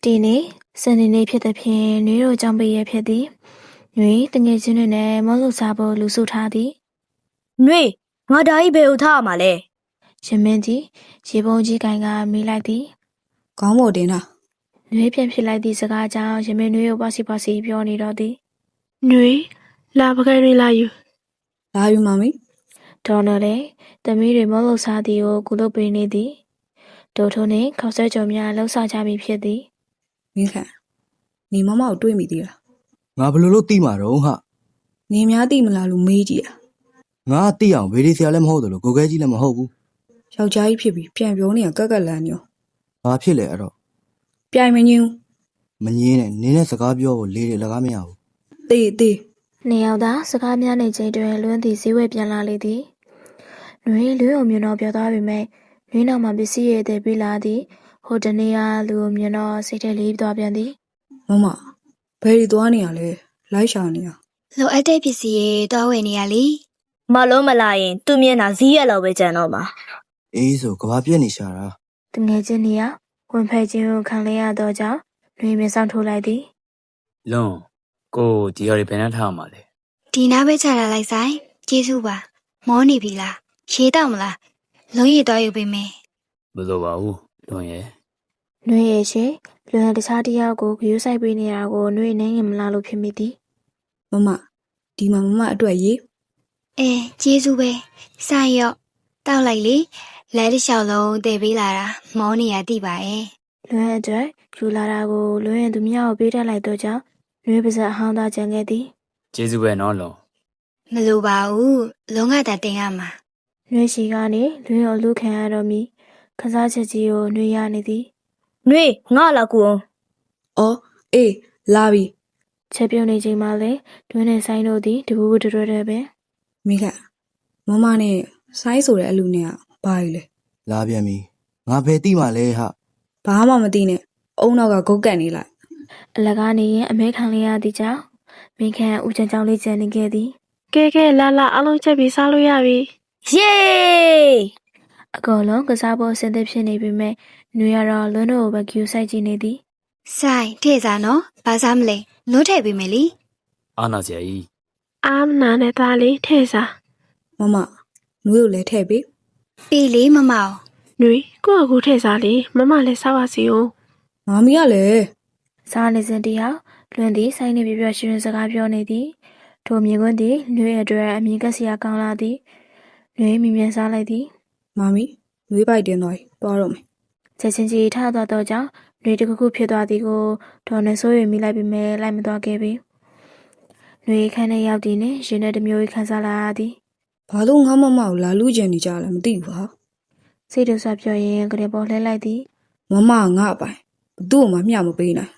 ဒီနေ့စနေနေ့ဖြစ်တဲ့ဖြင့်နွေတို့ကြောင့်ပေးရဖြစ်သည်နွေတငယ်ချင်းတွေနဲ့မလို့စားဖို့လူစုထားသည်နွေငါဒါကြီးဘယ်ကိုထားရမှာလဲရှင်မင်းကြီးရေပုံးကြီးကိုင်ကမိလိုက်သည်ခေါင်းပေါ်တင်တာနွေပြန်ဖြစ်လိုက်သည့်စကားကြောင့်ရှင်မင်းနွေကိုပါစီပြောနေတော့သည်နွေလာပကံတွေလာယူမမီဒေါ်နော်လေသမီးတွေမလို့စားသည်ကိုကုလို့ပေးနေသည်ဒိုထုံးနှင့်ခေါက်ဆွဲကြော်များလှုပ်ဆောင်ကြပြီဖြစ်သည်မင်းခန့်နေမမကိုတွေးမိသေးလားငါဘယ်လိုလုပ်သိမှာတော့ဟာနေများသိမလားလို့မေးကြည့်တာငါသိအောင်ဗေဒီဆရာလည်းမဟုတ်တယ်လို့ကိုခဲကြီးလည်းမဟုတ်ဘူးယောက်ျားကြီးဖြစ်ပြီးပြန်ပြောနေရကက်ကက်လန်းညောဘာဖြစ်လဲအဲ့တော့ပြိုင်မငင်းမငင်းနဲ့နင်းနဲ့စကားပြောဖို့လေးတွေလည်းကားမရဘူးတေးနှစ်ယောက်သာစကားများနေချိန်တွင်လွန်းသည်ဈေးဝယ်ပြန်လာလေသည်နွေလွန်းအောင်မြင်တော့ပြောသွားပေမဲ့နွေနောက်မှပစ္စည်းရည်တဲ့ပြီးလာသည်ဟိုတနေ့ကလူကိုမြင်တော့စိတ်ထဲလေးသွားပြန်သည်မဘယ်ဒီသွားနေရလဲလိုက်ရှာနေရလိုအပ်တဲ့ပစ္စည်းတွေသွားဝယ်နေရလေမလုံးမလာရင်သူ့မျက်နှာဈေးရလောက်ပဲကြံတော့မှာအေးဆိုကဘာပြက်နေရှာတာတငယ်ချင်းနေရဝင်ဖက်ချင်းကိုခံလဲရတော့ကြောင့်နွေမျက်စောင်းထိုးလိုက်သည်လွန်ကိုဒီဟာတွေဘယ်နှထားမှာလဲဒီနားပဲချလာလိုက်ဆိုင်ကျေးဇူးပါမောနေပြီလားရေးတော့မလားလုံးရည်သွားယူပေးမယ်မလိုပါဘူးလွန်ရဲ့နွေရဲ့ရှင်လွန်တခြားတယောက်ကိုဂရုစိုက်ပေးနေရတာကိုနွေနိုင်ငင်မလားလို့ဖြစ်မိသည်မဒီမှာမအတွက်ရေးကျေးဇူးပဲဆိုင်ရော့တောက်လိုက်လေလဲတစ်လျှောက်လုံးတည်ပေးလာတာမောနေရတိပါရဲ့လွန်အတွက်ယူလာတာကိုလွန်ရင်သူမြောက်ကိုပေးတတ်လိုက်တော့ကြောင့်နွေပါဇက်အဟောင်းသားကြံခဲ့သည်ကျေးဇူးပဲနော်လွန်မလိုပါဘူးလုံးကတတင်ရမှာနွေရှိကနေလွင်ကိုလူခံရတော့မီခစားချက်ကြီးကိုနွေရနေသည်နွေငါလာကူအောင်အေးလာပြီချက်ပြုတ်နေချိန်မှာလေတွင်းနဲ့ဆိုင်တို့သည်တပူးတွဲပဲမိခမနဲ့ဆိုင်ဆိုတဲ့အလူနဲ့ဘာကြီးလဲလာပြန်ပြီငါဘယ်သိမှလဲဟာဘာမှမသိနဲ့အုံနောက်ကဂုတ်ကန်နေလိုက်အလကားနေရင်အမဲခံလေးရသည်ကြောင့်မိခန့်ဦးချမ်းချောင်းလေးကျန်နေခဲ့သည်ကဲလာအလုံးချက်ပြီးစားလို့ရပြီယေးအကောင်လုံးကစားဖို့အဆင်သင့်ဖြစ်နေပြီမဲ့နွေရတော့လွန်းတို့ကိုပဲကျူဆိုင်ကြည့်နေသည်ဆိုင်ထဲ့စားနော်ဘာစားမလဲလွန်းထည့်ပေးမယ်လीအာနာစရာကြီးအာမနာနဲ့သားလေးထဲ့စားမနွေကိုလည်းထည့်ပေးပေးလေမမအောင်နွေကိုယ့်အကူထဲ့စားလေမမလည်းစားပါစီဦးမမီကလည်းစားနေစဉ်တယောက်လွန်းသည်ဆိုင်နေပြရှင်စကားပြောနေသည်ထိုမြင်ကွန်းသည်နွေအတွက်အမြင်ကက်စရာကောင်းလာသည်နွေမြင်မြန်စားလိုက်သည်မမီနွေပိုက်တင်သွားတော့မယ်ချက်ချင်းကြီးထားသွားတော့ကြောင့်နွေတခုဖြစ်သွားသည်ကိုဒေါ်နဲ့ဆိုးရမိလိုက်ပြီမဲ့လိုက်မသွားခဲ့ပြီနွေခန်းထဲရောက်သည်နှင့်ရင်ထဲတစ်မျိုးခံစားလာသည်ဘာလို့ငါမကိုလာလူကျင်နေကြလဲမသိဘူးဟာစိတ်တူဆွပြောရင်ကြဲပေါ်လှဲလိုက်သည်မငါအပိုင်ဘသူ့မှမျှမပေးနိုင်